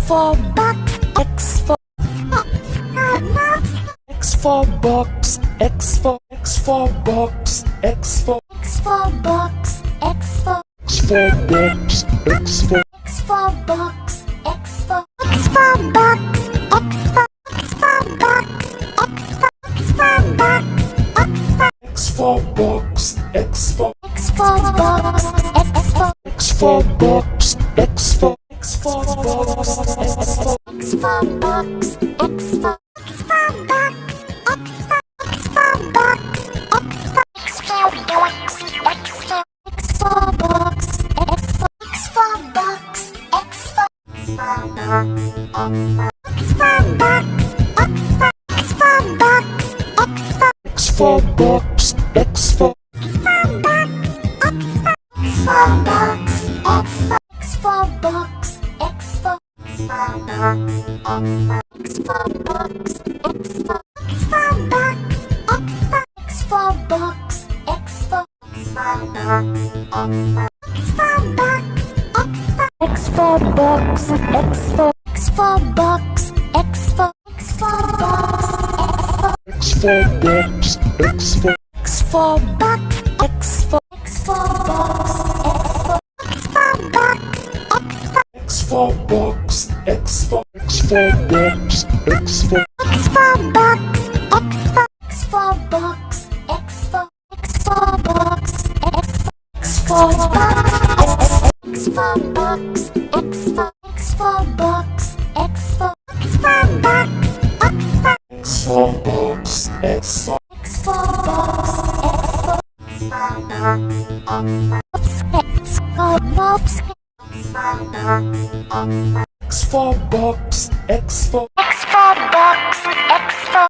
for box, X for X for box, X for box, X for box, X for box, X for box, X for box, X for box, X for box, X for box, X for box, X for box, X for